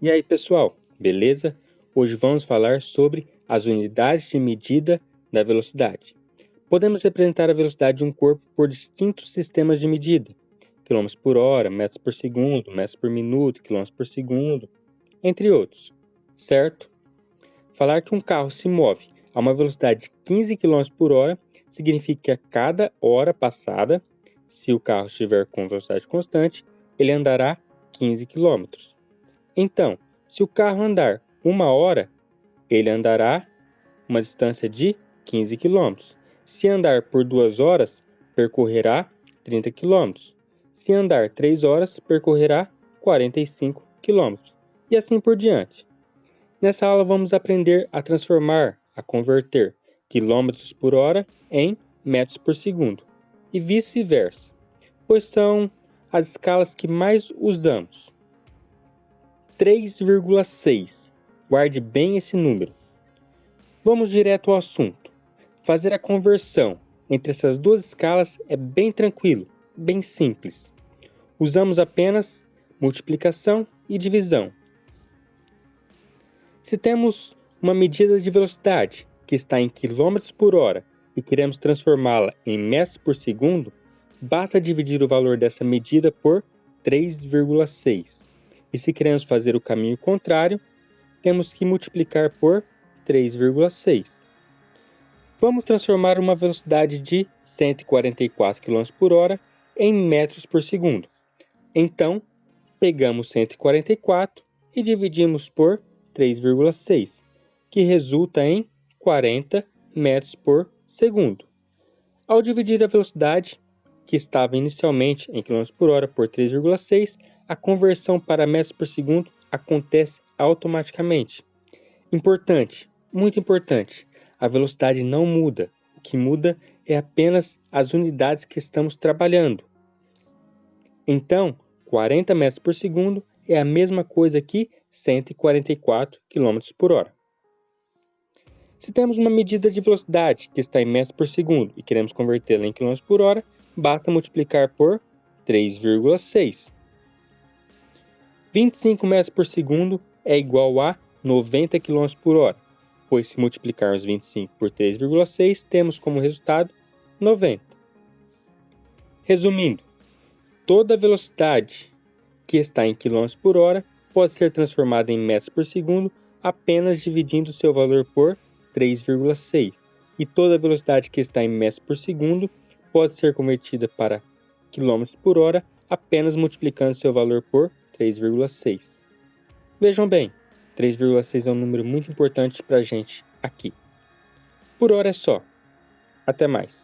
E aí, pessoal, beleza? Hoje vamos falar sobre as unidades de medida da velocidade. Podemos representar a velocidade de um corpo por distintos sistemas de medida: quilômetros por hora, metros por segundo, metros por minuto, quilômetros por segundo, entre outros, certo? Falar que um carro se move a uma velocidade de 15 km por hora significa que a cada hora passada, se o carro estiver com velocidade constante, ele andará 15 km. Então, se o carro andar 1 hora, ele andará uma distância de 15 km. Se andar por 2 horas, percorrerá 30 km. Se andar 3 horas, percorrerá 45 km. E assim por diante. Nessa aula vamos aprender a transformar, a converter quilômetros por hora em metros por segundo. E vice-versa, pois são as escalas que mais usamos. 3,6. Guarde bem esse número. Vamos direto ao assunto. Fazer a conversão entre essas duas escalas é bem tranquilo, bem simples. Usamos apenas multiplicação e divisão. Se temos uma medida de velocidade que está em km por hora e queremos transformá-la em metros por segundo, basta dividir o valor dessa medida por 3,6. E se queremos fazer o caminho contrário, temos que multiplicar por 3,6. Vamos transformar uma velocidade de 144 km por hora em metros por segundo. Então, pegamos 144 e dividimos por 3,6, que resulta em 40 metros por segundo. Ao dividir a velocidade, que estava inicialmente em km por hora, por 3,6, a conversão para metros por segundo acontece automaticamente. Importante, muito importante, a velocidade não muda. O que muda é apenas as unidades que estamos trabalhando. Então, 40 metros por segundo é a mesma coisa que 144 km por hora. Se temos uma medida de velocidade que está em metros por segundo e queremos convertê-la em km por hora, basta multiplicar por 3,6. 25 metros por segundo é igual a 90 km por hora, pois se multiplicarmos 25 por 3,6, temos como resultado 90. Resumindo, toda velocidade que está em km por hora pode ser transformada em metros por segundo apenas dividindo seu valor por 3,6. E toda velocidade que está em metros por segundo pode ser convertida para km por hora apenas multiplicando seu valor por 3,6. Vejam bem, 3,6 é um número muito importante para a gente aqui. Por hora é só. Até mais.